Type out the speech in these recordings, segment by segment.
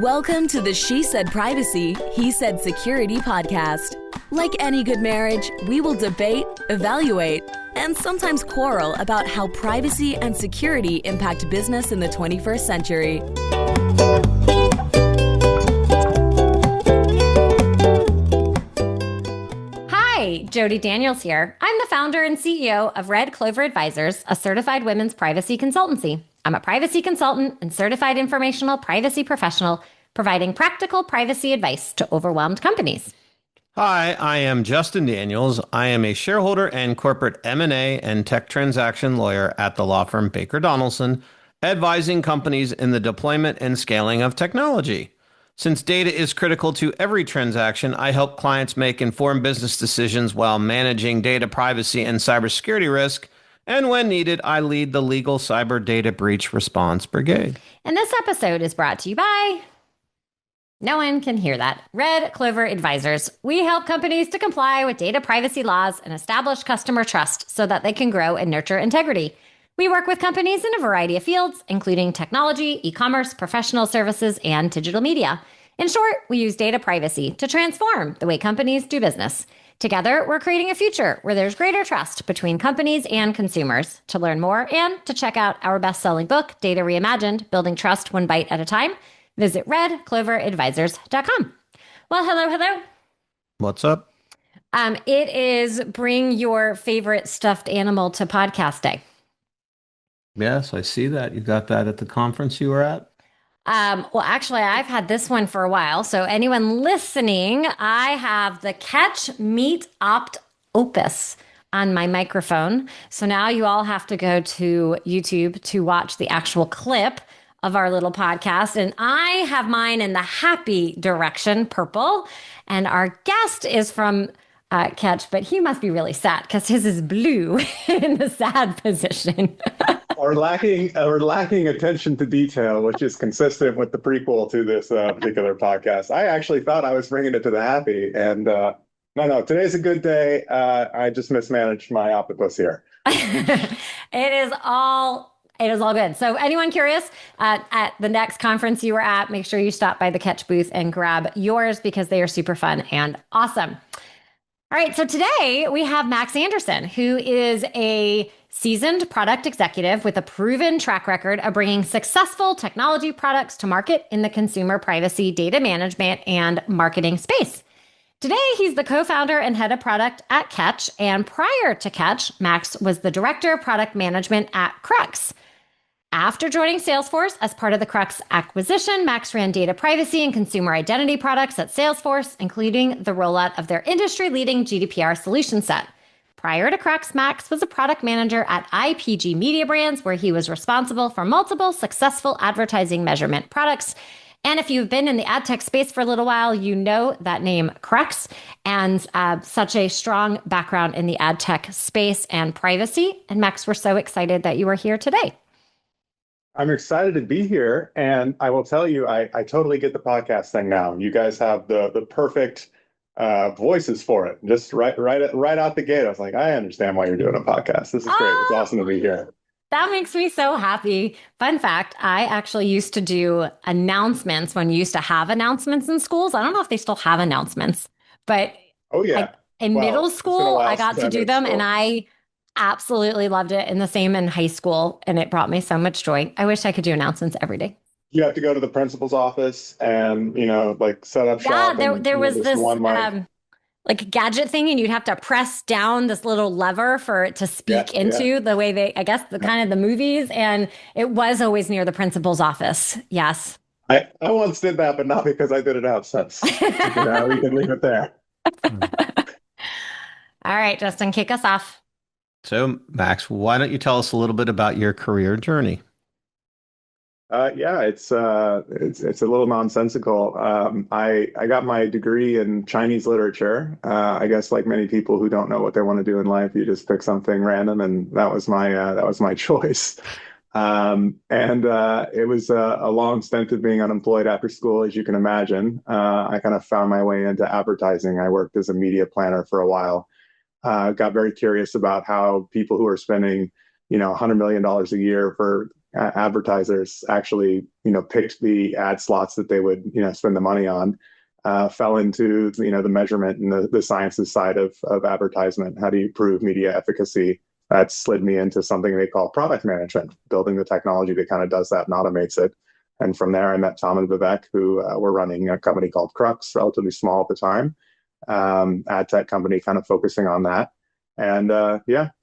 Welcome to the She Said Privacy, He Said Security podcast. Like any good marriage, we will debate, evaluate, and sometimes quarrel about how privacy and security impact business in the 21st century. Hi, Jody Daniels here. I'm the founder and CEO of Red Clover Advisors, a certified women's privacy consultancy. I'm a privacy consultant and certified informational privacy professional, providing practical privacy advice to overwhelmed companies. Hi, I am Justin Daniels. I am a shareholder and corporate M&A and tech transaction lawyer at the law firm Baker Donaldson, advising companies in the deployment and scaling of technology. Since data is critical to every transaction, I help clients make informed business decisions while managing data privacy and cybersecurity risk. And when needed, I lead the legal cyber data breach response brigade. And this episode is brought to you by... No one can hear that. Red Clover Advisors. We help companies to comply with data privacy laws and establish customer trust so that they can grow and nurture integrity. We work with companies in a variety of fields, including technology, e-commerce, professional services, and digital media. In short, we use data privacy to transform the way companies do business. Together, we're creating a future where there's greater trust between companies and consumers. To learn more and to check out our best-selling book, Data Reimagined, Building Trust One Bite at a Time, visit redcloveradvisors.com. Well, hello. What's up? It is Bring Your Favorite Stuffed Animal to Podcast Day. Yes, I see that. You got that at the conference you were at? Well, actually, I've had this one for a while. So anyone listening, I have the Ketch Meat Opt Opus on my microphone. So now you all have to go to YouTube to watch the actual clip of our little podcast. And I have mine in the happy direction, purple. And our guest is from Ketch, but he must be really sad because his is blue in the sad position. Or lacking attention to detail, which is consistent with the prequel to this particular podcast. I actually thought I was bringing it to the happy, and no, today's a good day. I just mismanaged my octopus here. It is all good. So anyone curious, at the next conference you were at, make sure you stop by the Ketch booth and grab yours because they are super fun and awesome. All right, so today we have Max Anderson, who is a seasoned product executive with a proven track record of bringing successful technology products to market in the consumer privacy, data management, and marketing space. Today, he's the co-founder and head of product at Ketch, and prior to Ketch, Max was the director of product management at Krux. After joining Salesforce as part of the Krux acquisition, Max ran data privacy and consumer identity products at Salesforce, including the rollout of their industry-leading GDPR solution set. Prior to Krux, Max was a product manager at IPG Mediabrands, where he was responsible for multiple successful advertising measurement products. And if you've been in the ad tech space for a little while, you know that name Krux, and such a strong background in the ad tech space and privacy. And Max, we're so excited that you are here today. I'm excited to be here, and I will tell you, I totally get the podcast thing now. You guys have the perfect voices for it. Just right out the gate, I was like, I understand why you're doing a podcast. This is great. It's awesome to be here. That makes me so happy. Fun fact, I actually used to do announcements when you used to have announcements in schools. I don't know if they still have announcements, but in middle school, I got to do them, and I absolutely loved it. And the same in high school, and it brought me so much joy. I wish I could do announcements every day. You have to go to the principal's office and, set up shop. Yeah, there was this gadget thing, and you'd have to press down this little lever for it to speak into the way kind of the movies. And it was always near the principal's office. Yes. I once did that, but not because I did it out since. We can leave it there. All right, Justin, kick us off. So, Max, why don't you tell us a little bit about your career journey? It's a little nonsensical. I got my degree in Chinese literature. I guess like many people who don't know what they want to do in life, you just pick something random, and that was my choice. It was a long stint of being unemployed after school, as you can imagine. I kind of found my way into advertising. I worked as a media planner for a while. Got very curious about how people who are spending, $100 million a year for advertisers actually, picked the ad slots that they would, spend the money on, fell into, the measurement and the sciences side of advertisement. How do you prove media efficacy? That slid me into something they call product management, building the technology that kind of does that and automates it. And from there, I met Tom and Vivek, who were running a company called Krux, relatively small at the time, ad tech company, kind of focusing on that. And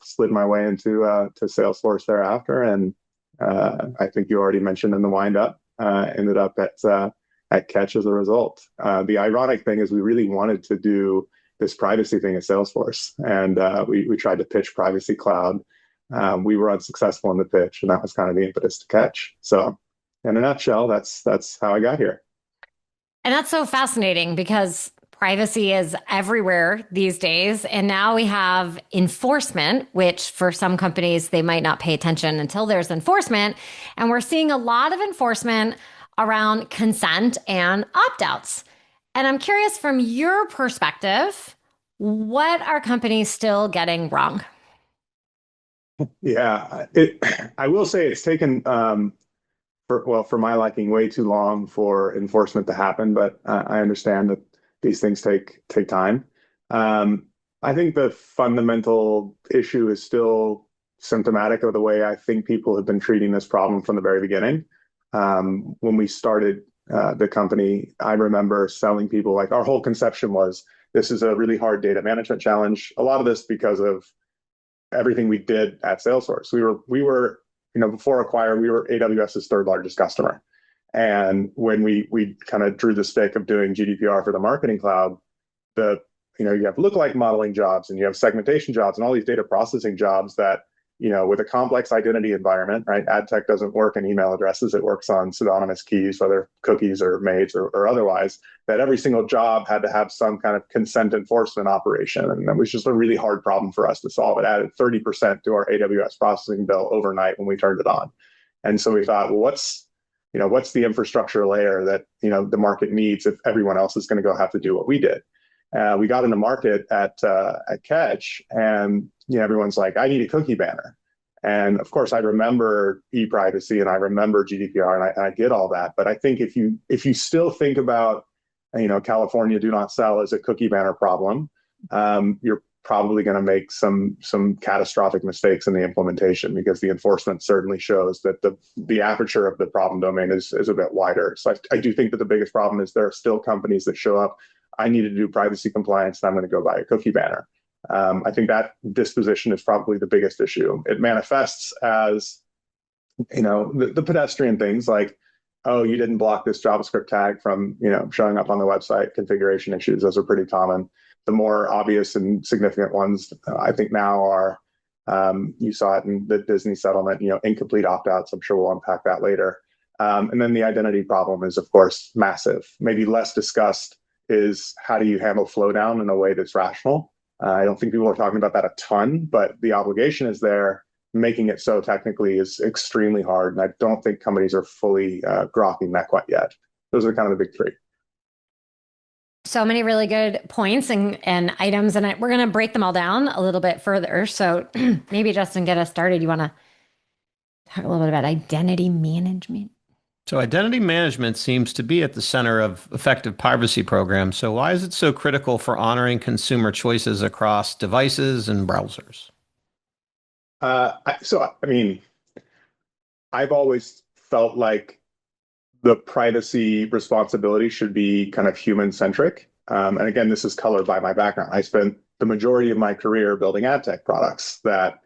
slid my way into to Salesforce thereafter. And I think you already mentioned in the windup, ended up at Ketch as a result. The ironic thing is we really wanted to do this privacy thing at Salesforce, and we tried to pitch Privacy Cloud. We were unsuccessful in the pitch, and that was kind of the impetus to Ketch. So in a nutshell, that's how I got here. And that's so fascinating because privacy is everywhere these days. And now we have enforcement, which for some companies, they might not pay attention until there's enforcement. And we're seeing a lot of enforcement around consent and opt-outs. And I'm curious from your perspective, what are companies still getting wrong? Yeah, I will say it's taken, for my liking, way too long for enforcement to happen, but I understand that these things take time. I think the fundamental issue is still symptomatic of the way I think people have been treating this problem from the very beginning. When we started the company, I remember selling people, like, our whole conception was this is a really hard data management challenge. A lot of this because of everything we did at Salesforce. We were before Acquire, we were AWS's third largest customer. And when we kind of drew the stick of doing GDPR for the Marketing Cloud, you have lookalike modeling jobs and you have segmentation jobs and all these data processing jobs that, with a complex identity environment, right? Ad tech doesn't work in email addresses. It works on pseudonymous keys, whether cookies or maids or otherwise, that every single job had to have some kind of consent enforcement operation. And that was just a really hard problem for us to solve. It added 30% to our AWS processing bill overnight when we turned it on. And so we thought, well, what's the infrastructure layer that, the market needs if everyone else is going to go have to do what we did? We got in the market at Ketch, and everyone's like, I need a cookie banner. And of course, I remember e-privacy and I remember GDPR and I get all that. But I think if you still think about, California do not sell as a cookie banner problem, you're probably going to make some catastrophic mistakes in the implementation, because the enforcement certainly shows that the aperture of the problem domain is a bit wider. So I do think that the biggest problem is there are still companies that show up, I need to do privacy compliance, and I'm going to go buy a cookie banner. I think that disposition is probably the biggest issue. It manifests as, the pedestrian things like, oh, you didn't block this JavaScript tag from, showing up on the website. Configuration issues, those are pretty common. The more obvious and significant ones, I think now are, you saw it in the Disney settlement, incomplete opt-outs. I'm sure we'll unpack that later. And then the identity problem is, of course, massive. Maybe less discussed is how do you handle flow down in a way that's rational? I don't think people are talking about that a ton, but the obligation is there. Making it so technically is extremely hard. And I don't think companies are fully grokking that quite yet. Those are kind of the big three. So many really good points and items, and we're going to break them all down a little bit further. So maybe, Justin, get us started. You want to talk a little bit about identity management? So identity management seems to be at the center of effective privacy programs. So why is it so critical for honoring consumer choices across devices and browsers? I've always felt like the privacy responsibility should be kind of human-centric. And again, this is colored by my background. I spent the majority of my career building ad tech products that,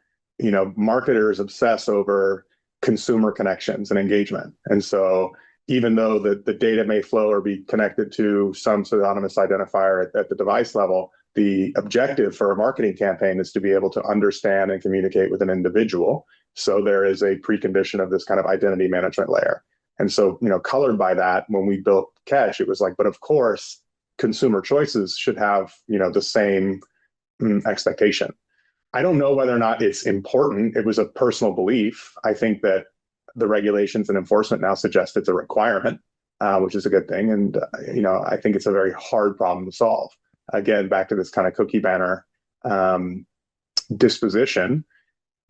marketers obsess over consumer connections and engagement. And so even though the data may flow or be connected to some pseudonymous identifier at the device level, the objective for a marketing campaign is to be able to understand and communicate with an individual. So there is a precondition of this kind of identity management layer. And so, colored by that, when we built Ketch, it was like, but of course, consumer choices should have, the same expectation. I don't know whether or not it's important. It was a personal belief. I think that the regulations and enforcement now suggest it's a requirement, which is a good thing. And, I think it's a very hard problem to solve. Again, back to this kind of cookie banner disposition.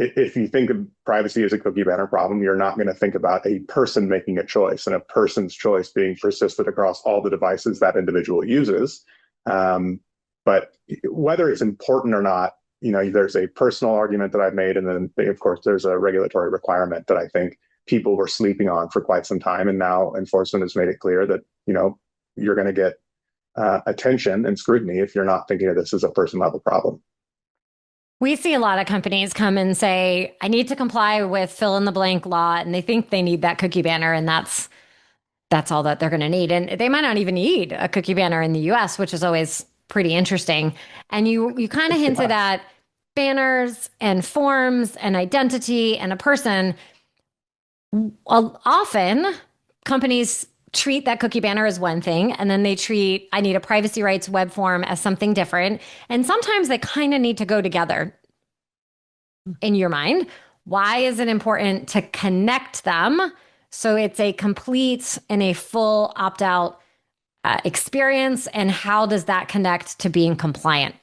if you think of privacy as a cookie banner problem, you're not going to think about a person making a choice and a person's choice being persisted across all the devices that individual uses. But whether it's important or not, there's a personal argument that I've made, and then of course there's a regulatory requirement that I think people were sleeping on for quite some time, and now enforcement has made it clear that you're going to get attention and scrutiny if you're not thinking of this as a person level problem. We see a lot of companies come and say, I need to comply with fill in the blank law, and they think they need that cookie banner, and that's all that they're going to need. And they might not even need a cookie banner in the US, which is always pretty interesting. And you kind of hinted at banners and forms and identity and a person. Often companies treat that cookie banner as one thing, and then they treat I need a privacy rights web form as something different. And sometimes they kind of need to go together. In your mind, why is it important to connect them so it's a complete and a full opt-out experience? And how does that connect to being compliant?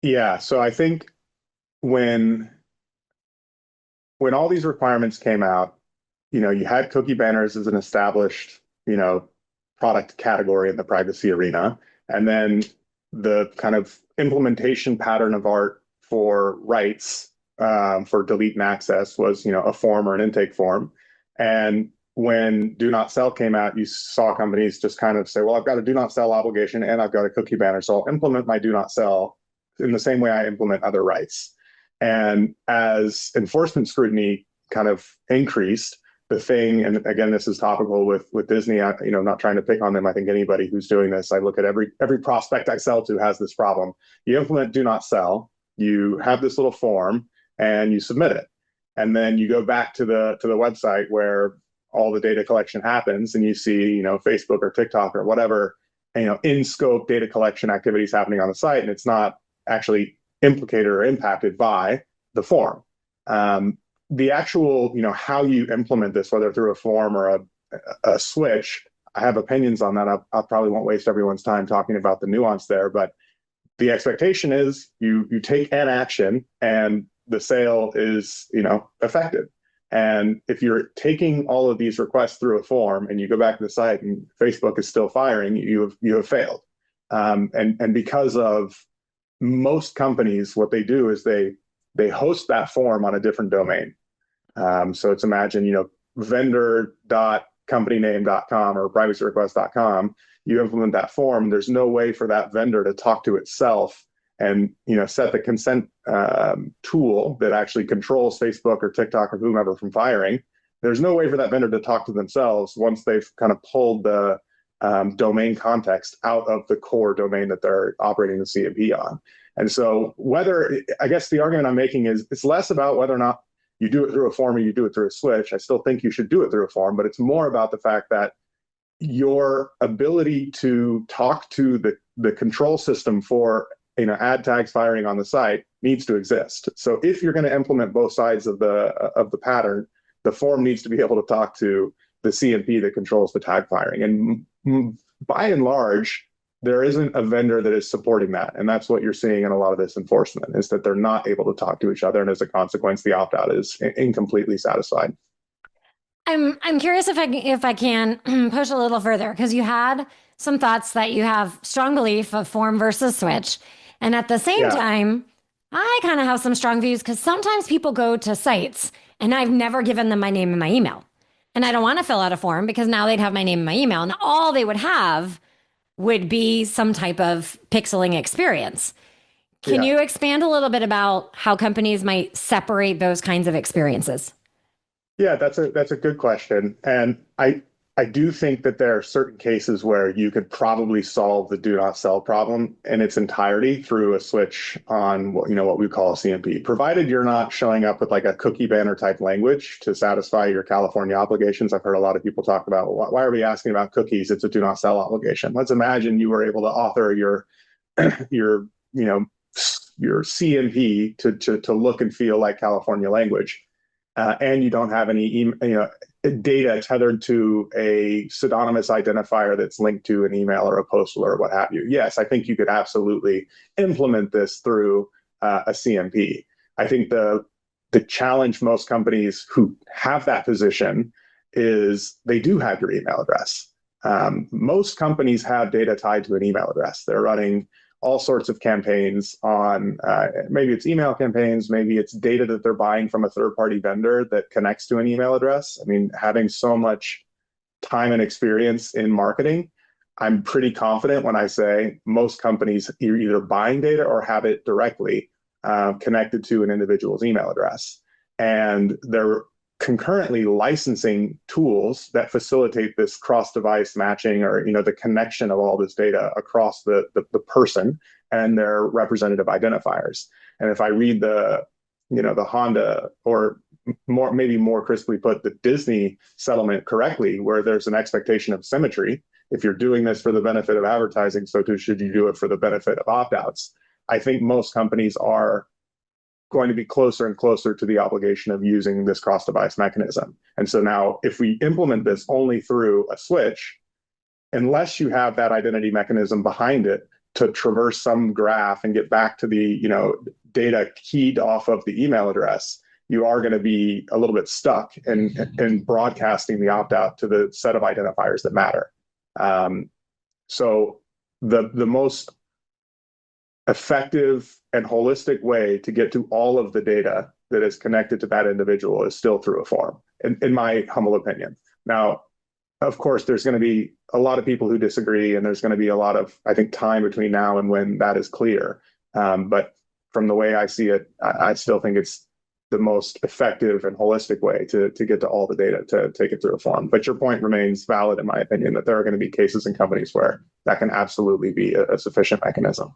Yeah, so I think when all these requirements came out, you had cookie banners as an established, product category in the privacy arena. And then the kind of implementation pattern of art for rights for delete and access was, a form or an intake form. And when do not sell came out, you saw companies just kind of say, well, I've got a do not sell obligation and I've got a cookie banner, so I'll implement my do not sell in the same way I implement other rights. And as enforcement scrutiny kind of increased, the thing, and again, this is topical with Disney, not trying to pick on them. I think anybody who's doing this, I look at every prospect I sell to has this problem. You implement do not sell, you have this little form and you submit it. And then you go back to the website where all the data collection happens, and you see, Facebook or TikTok or whatever, in scope data collection activities happening on the site, and it's not actually implicated or impacted by the form. The actual, how you implement this, whether through a form or a switch, I have opinions on that. I probably won't waste everyone's time talking about the nuance there, but the expectation is you take an action and the sale is, effective. And if you're taking all of these requests through a form and you go back to the site and Facebook is still firing, you have failed. And because of most companies, what they do is they host that form on a different domain. So it's imagine, vendor.companyname.com or privacyrequest.com, you implement that form. There's no way for that vendor to talk to itself and, set the consent tool that actually controls Facebook or TikTok or whomever from firing. There's no way for that vendor to talk to themselves once they've kind of pulled the domain context out of the core domain that they're operating the CMP on. And so I guess the argument I'm making is it's less about whether or not you do it through a form or you do it through a switch. I still think you should do it through a form, but it's more about the fact that your ability to talk to the control system for ad tags firing on the site needs to exist. So if you're going to implement both sides of the pattern, the form needs to be able to talk to the CMP that controls the tag firing. And by and large, there isn't a vendor that is supporting that. And that's what you're seeing in a lot of this enforcement, is that they're not able to talk to each other. And as a consequence, the opt-out is incompletely satisfied. I'm curious if I can push a little further, because you had some thoughts that you have strong belief of form versus switch. And at the same time, I kind of have some strong views, because sometimes people go to sites and I've never given them my name and my email. And I don't want to fill out a form because now they'd have my name and my email, and all they would have would be some type of pixeling experience. Can you expand a little bit about how companies might separate those kinds of experiences? Yeah, that's a good question. And I do think that there are certain cases where you could probably solve the do not sell problem in its entirety through a switch on what we call a CMP, provided you're not showing up with like a cookie banner type language to satisfy your California obligations. I've heard a lot of people talk about, well, why are we asking about cookies? It's a do not sell obligation. Let's imagine you were able to author your CMP to look and feel like California language. And you don't have any data tethered to a pseudonymous identifier that's linked to an email or a postal or what have you. Yes, I think you could absolutely implement this through a CMP. I think the challenge most companies who have that position is they do have your email address. Most companies have data tied to an email address. They're running all sorts of campaigns on, maybe it's email campaigns, maybe it's data that they're buying from a third-party vendor that connects to an email address. I mean, having so much time and experience in marketing, I'm pretty confident when I say most companies are either buying data or have it directly connected to an individual's email address. And they're concurrently licensing tools that facilitate this cross-device matching, or the connection of all this data across the person and their representative identifiers. And if I read the Honda, or maybe more crisply put, the Disney settlement correctly, where there's an expectation of symmetry. If you're doing this for the benefit of advertising, so too should you do it for the benefit of opt-outs. I think most companies are going to be closer and closer to the obligation of using this cross-device mechanism. And so now, if we implement this only through a switch, unless you have that identity mechanism behind it to traverse some graph and get back to the data keyed off of the email address, you are going to be a little bit stuck in broadcasting the opt-out to the set of identifiers that matter. So the most effective and holistic way to get to all of the data that is connected to that individual is still through a form, in my humble opinion. Now, of course, there's going to be a lot of people who disagree, and there's going to be a lot of, I think, time between now and when that is clear. But from the way I see it, I still think it's the most effective and holistic way to get to all the data, to take it through a form. But your point remains valid, in my opinion, that there are going to be cases and companies where that can absolutely be a sufficient mechanism.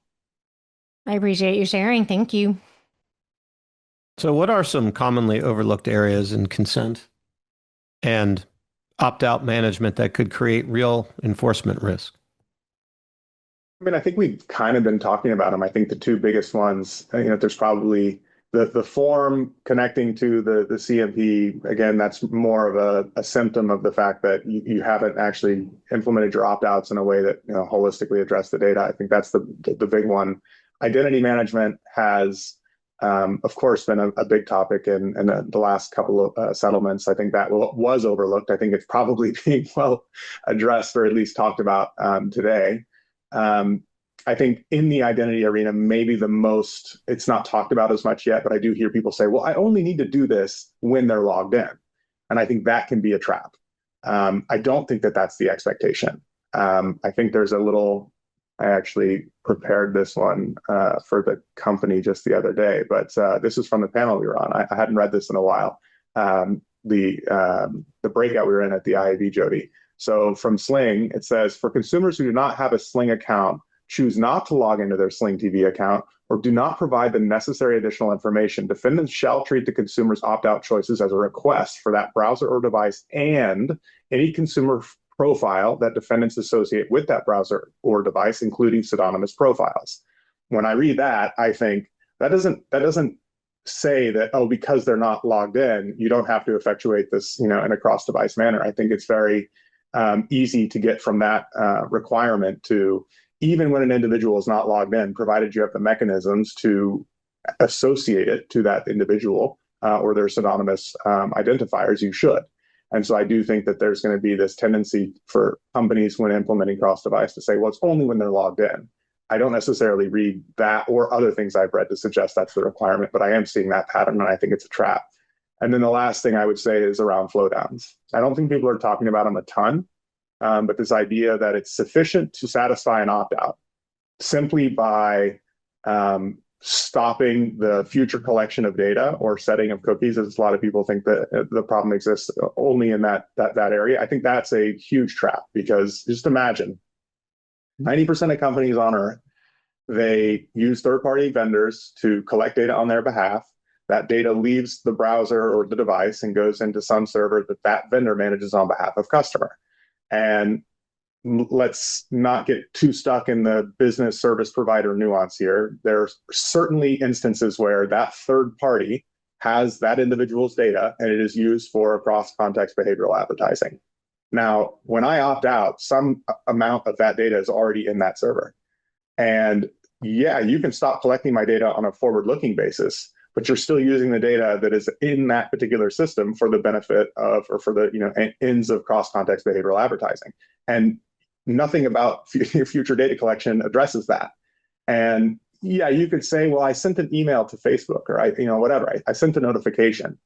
I appreciate you sharing. Thank you. So what are some commonly overlooked areas in consent and opt-out management that could create real enforcement risk? I mean, I think we've kind of been talking about them. I think the two biggest ones, there's probably the form connecting to the CMP. Again, that's more of a symptom of the fact that you haven't actually implemented your opt-outs in a way that holistically address the data. I think that's the big one. Identity management has, of course, been a big topic in the last couple of settlements. I think that was overlooked. I think it's probably being well addressed, or at least talked about today. I think in the identity arena, maybe it's not talked about as much yet, but I do hear people say, well, I only need to do this when they're logged in. And I think that can be a trap. I don't think that that's the expectation. I think there's I actually prepared this one for the company just the other day, but this is from the panel we were on. I hadn't read this in a while. The breakout we were in at the IAB Jody. So from Sling, it says, for consumers who do not have a Sling account, choose not to log into their Sling TV account, or do not provide the necessary additional information, defendants shall treat the consumer's opt-out choices as a request for that browser or device and any consumer profile that defendants associate with that browser or device, including pseudonymous profiles. When I read that, I think that doesn't say that, oh, because they're not logged in, you don't have to effectuate this, in a cross-device manner. I think it's very easy to get from that requirement to, even when an individual is not logged in, provided you have the mechanisms to associate it to that individual or their pseudonymous identifiers, you should. And so I do think that there's going to be this tendency for companies when implementing cross-device to say, well, it's only when they're logged in. I don't necessarily read that or other things I've read to suggest that's the requirement, but I am seeing that pattern, and I think it's a trap. And then the last thing I would say is around flowdowns. I don't think people are talking about them a ton, but this idea that it's sufficient to satisfy an opt-out simply by stopping the future collection of data or setting of cookies, as a lot of people think that the problem exists only in that area. I think that's a huge trap, because just imagine 90% of companies on Earth, they use third-party vendors to collect data on their behalf. That data leaves the browser or the device and goes into some server that vendor manages on behalf of customer. And let's not get too stuck in the business service provider nuance here. There are certainly instances where that third party has that individual's data and it is used for cross-context behavioral advertising. Now, when I opt out, some amount of that data is already in that server. And yeah, you can stop collecting my data on a forward-looking basis, but you're still using the data that is in that particular system for the benefit of, or for the, ends of cross-context behavioral advertising. And nothing about future data collection addresses that. And yeah, you could say, well, I sent an email to Facebook, or whatever. I sent a notification.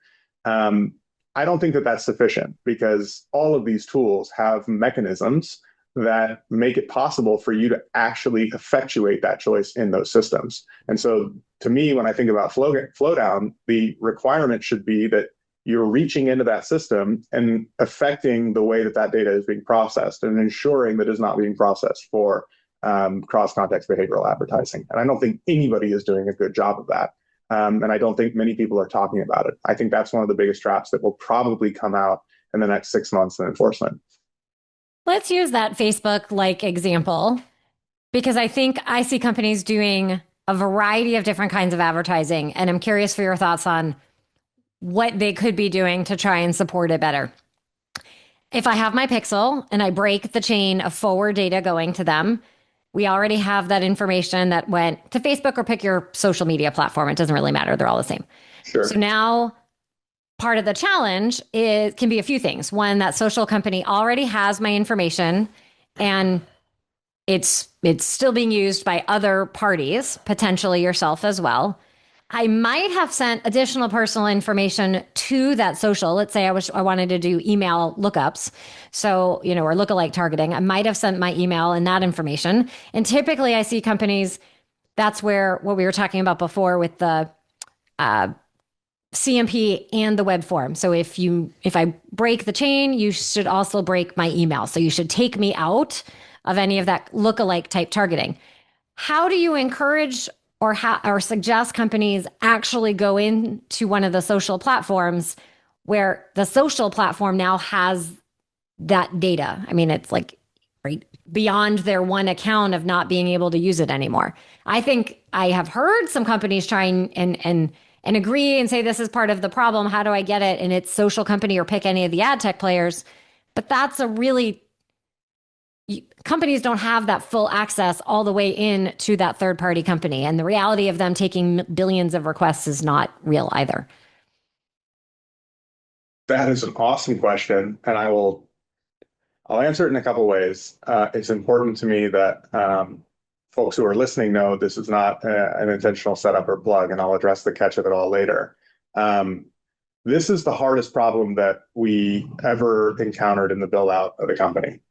I don't think that that's sufficient, because all of these tools have mechanisms that make it possible for you to actually effectuate that choice in those systems. And so to me, when I think about flow down, the requirement should be that you're reaching into that system and affecting the way that that data is being processed, and ensuring that it's not being processed for cross-context behavioral advertising. And I don't think anybody is doing a good job of that. And I don't think many people are talking about it. I think that's one of the biggest traps that will probably come out in the next 6 months in enforcement. Let's use that Facebook-like example, because I think I see companies doing a variety of different kinds of advertising, and I'm curious for your thoughts on what they could be doing to try and support it better. If I have my pixel and I break the chain of forward data going to them, we already have that information that went to Facebook, or pick your social media platform. It doesn't really matter. They're all the same. Sure. So now part of the challenge can be a few things. One, that social company already has my information, and it's still being used by other parties, potentially yourself as well. I might have sent additional personal information to that social. Let's say I wanted to do email lookups. So, or lookalike targeting. I might have sent my email and that information. And typically I see companies, that's where what we were talking about before with the CMP and the web form. So if I break the chain, you should also break my email. So you should take me out of any of that lookalike type targeting. How do you encourage or suggest companies actually go into one of the social platforms where the social platform now has that data? I mean, it's like right beyond their one account of not being able to use it anymore. I think I have heard some companies try and agree and say, this is part of the problem. How do I get it? And it's social company, or pick any of the ad tech players. But that's companies don't have that full access all the way in to that third party company. And the reality of them taking billions of requests is not real either. That is an awesome question. And I'll answer it in a couple of ways. It's important to me that folks who are listening know this is not an intentional setup or plug, and I'll address the catch of it all later. This is the hardest problem that we ever encountered in the build out of the company.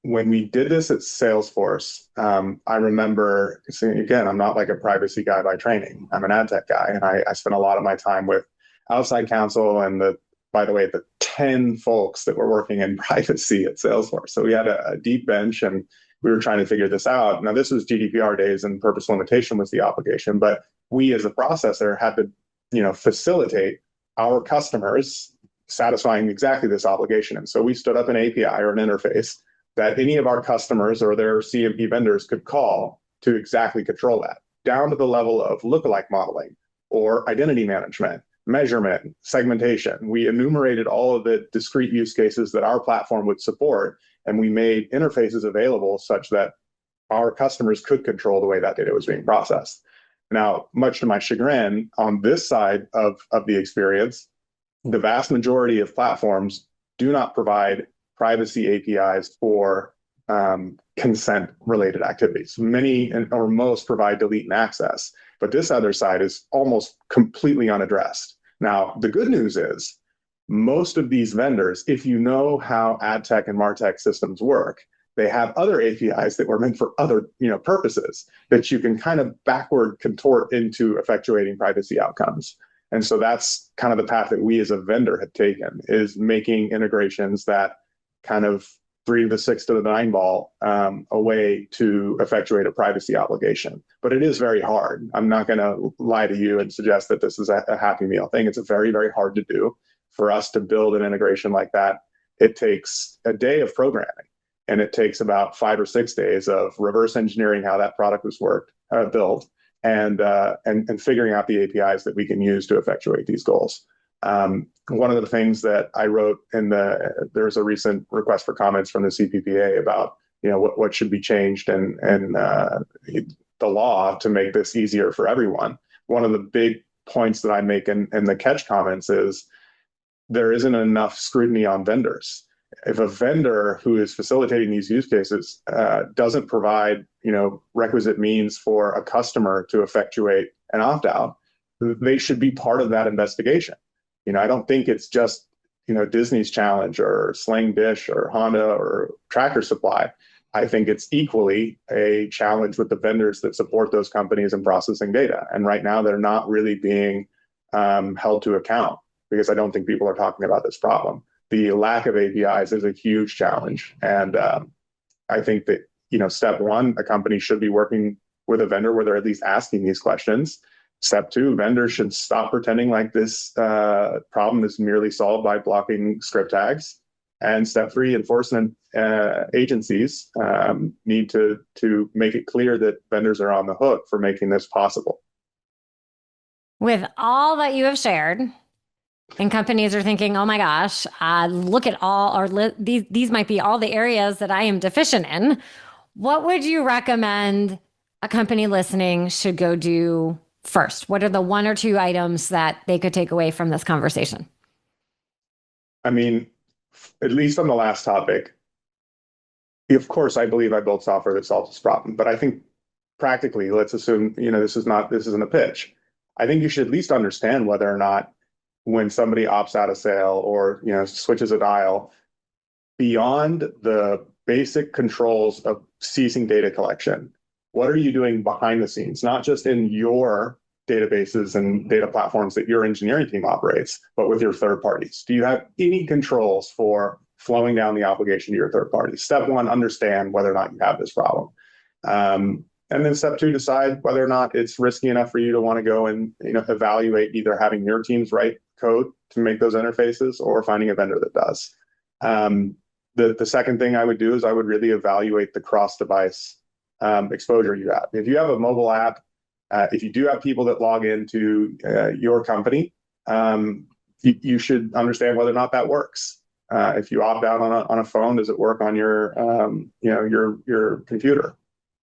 When we did this at Salesforce, I remember, again, I'm not like a privacy guy by training. I'm an ad tech guy, and I spent a lot of my time with outside counsel and by the way, the 10 folks that were working in privacy at Salesforce. So we had a deep bench, and we were trying to figure this out. Now, this was GDPR days, and purpose limitation was the obligation, but we as a processor had to, facilitate our customers satisfying exactly this obligation. And so we stood up an API or an interface that any of our customers or their CMP vendors could call to exactly control that, down to the level of lookalike modeling or identity management, measurement, segmentation. We enumerated all of the discrete use cases that our platform would support, and we made interfaces available such that our customers could control the way that data was being processed. Now, much to my chagrin, on this side of the experience, the vast majority of platforms do not provide privacy APIs for consent-related activities. Many or most provide delete and access, but this other side is almost completely unaddressed. Now, the good news is most of these vendors, if you know how ad tech and martech systems work, they have other APIs that were meant for other purposes that you can kind of backward contort into effectuating privacy outcomes. And so that's kind of the path that we as a vendor have taken, is making integrations that kind of 3 to the 6 to the 9 ball a way to effectuate a privacy obligation. But it is very hard. I'm not going to lie to you and suggest that this is a happy meal thing. It's very, very hard to do. For us to build an integration like that, it takes a day of programming, and it takes about 5 or 6 days of reverse engineering how that product was built, and figuring out the APIs that we can use to effectuate these goals. One of the things that I wrote there's a recent request for comments from the CPPA about what should be changed and the law to make this easier for everyone. One of the big points that I make in the Ketch comments is there isn't enough scrutiny on vendors. If a vendor who is facilitating these use cases doesn't provide, requisite means for a customer to effectuate an opt-out, they should be part of that investigation. I don't think it's just, Disney's challenge or Sling Dish or Honda or Tractor Supply. I think it's equally a challenge with the vendors that support those companies in processing data. And right now, they're not really being held to account because I don't think people are talking about this problem. The lack of APIs is a huge challenge. And I think that, step one, a company should be working with a vendor where they're at least asking these questions. Step two, vendors should stop pretending like this problem is merely solved by blocking script tags. And step three, enforcement agencies need to make it clear that vendors are on the hook for making this possible. With all that you have shared, and companies are thinking, oh my gosh, look at all, or these might be all the areas that I am deficient in. What would you recommend a company listening should go do first? What are the one or two items that they could take away from this conversation? I mean, at least on the last topic, of course, I believe I built software that solves this problem. But I think practically, let's assume, this isn't a pitch. I think you should at least understand whether or not when somebody opts out of sale or, switches a dial, beyond the basic controls of ceasing data collection, what are you doing behind the scenes, not just in your databases and data platforms that your engineering team operates, but with your third parties? Do you have any controls for flowing down the obligation to your third parties? Step one, understand whether or not you have this problem. And then step two, decide whether or not it's risky enough for you to want to go and evaluate either having your teams write code to make those interfaces or finding a vendor that does. The second thing I would do is I would really evaluate the cross-device exposure you have. If you have a mobile app, if you do have people that log into your company, you should understand whether or not that works. If you opt out on a phone, does it work on your your computer?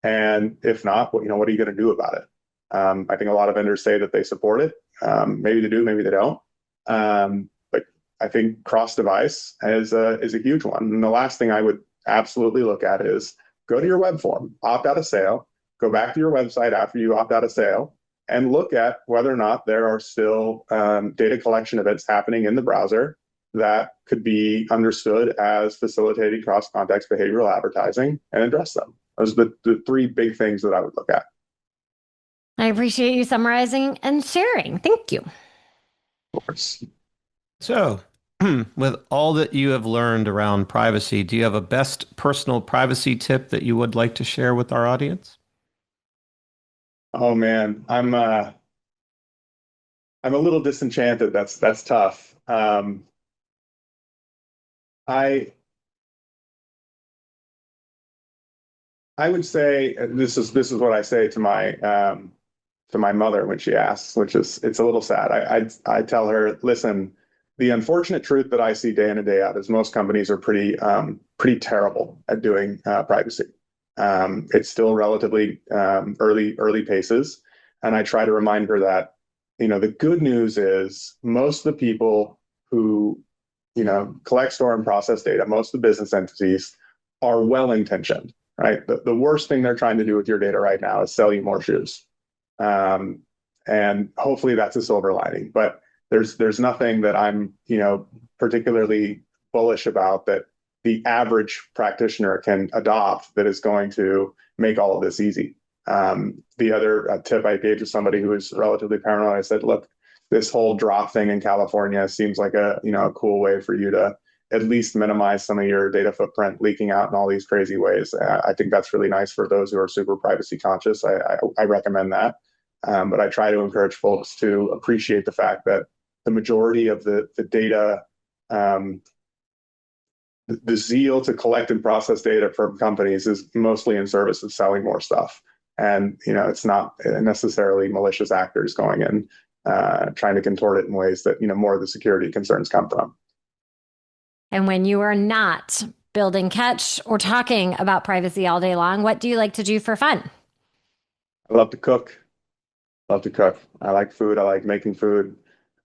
And if not, what are you going to do about it? I think a lot of vendors say that they support it. Maybe they do, maybe they don't. But I think cross-device is a huge one. And the last thing I would absolutely look at is go to your web form, opt out of sale, go back to your website after you opt out of sale, and look at whether or not there are still data collection events happening in the browser that could be understood as facilitating cross-context behavioral advertising, and address them. Those are the three big things that I would look at. I appreciate you summarizing and sharing. Thank you. Of course. So, with all that you have learned around privacy, do you have a best personal privacy tip that you would like to share with our audience? Oh man, I'm a little disenchanted. That's tough. I would say this is what I say to my mother when she asks, which is, it's a little sad. I tell her, listen, the unfortunate truth that I see day in and day out is most companies are pretty terrible at doing privacy. It's still relatively early paces, and I try to remind her that the good news is most of the people who collect, store, and process data, most of the business entities are well intentioned. Right. The worst thing they're trying to do with your data right now is sell you more shoes. And hopefully that's a silver lining. But there's nothing that I'm, particularly bullish about that the average practitioner can adopt that is going to make all of this easy. The other tip I gave to somebody who was relatively paranoid, I said, look, this whole drop thing in California seems like a cool way for you to at least minimize some of your data footprint leaking out in all these crazy ways. I think that's really nice for those who are super privacy conscious. I recommend that. But I try to encourage folks to appreciate the fact that the majority of the data, the zeal to collect and process data from companies is mostly in service of selling more stuff. And, it's not necessarily malicious actors going in, trying to contort it in ways that, more of the security concerns come from. And when you are not building Ketch or talking about privacy all day long, what do you like to do for fun? I love to cook. Love to cook. I like food. I like making food.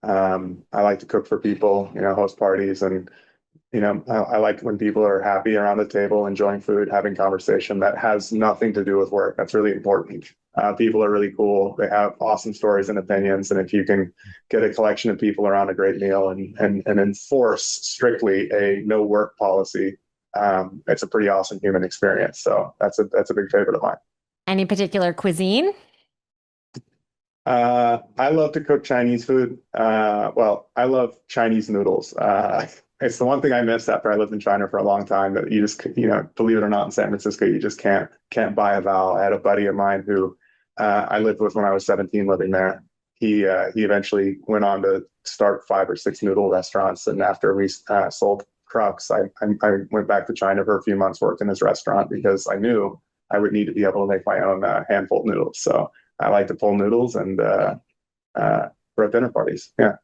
I like to cook for people, host parties. And, I like when people are happy around the table, enjoying food, having conversation that has nothing to do with work. That's really important. People are really cool. They have awesome stories and opinions. And if you can get a collection of people around a great meal and enforce strictly a no work policy, it's a pretty awesome human experience. So that's a big favorite of mine. Any particular cuisine? I love to cook Chinese food. Well, I love Chinese noodles. It's the one thing I missed after I lived in China for a long time, that you just, believe it or not, in San Francisco, you just can't buy a vowel. I had a buddy of mine who I lived with when I was 17 living there. He eventually went on to start 5 or 6 noodle restaurants. And after we sold Krux, I went back to China for a few months, worked in his restaurant, because I knew I would need to be able to make my own hand-pulled noodles. So I like to pull noodles and for dinner parties. Yeah.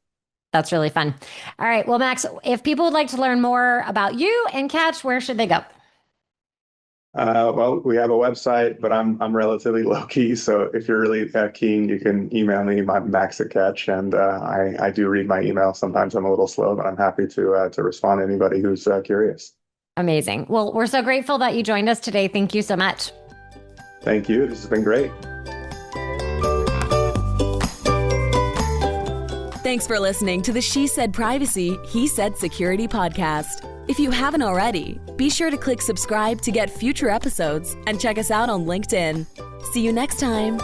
That's really fun. All right. Well, Max, if people would like to learn more about you and Ketch, where should they go? Well, we have a website, but I'm relatively low key. So if you're really keen, you can email me. I'm Max at Ketch, and I do read my email. Sometimes I'm a little slow, but I'm happy to respond to anybody who's curious. Amazing. Well, we're so grateful that you joined us today. Thank you so much. Thank you. This has been great. Thanks for listening to the She Said Privacy, He Said Security podcast. If you haven't already, be sure to click subscribe to get future episodes and check us out on LinkedIn. See you next time.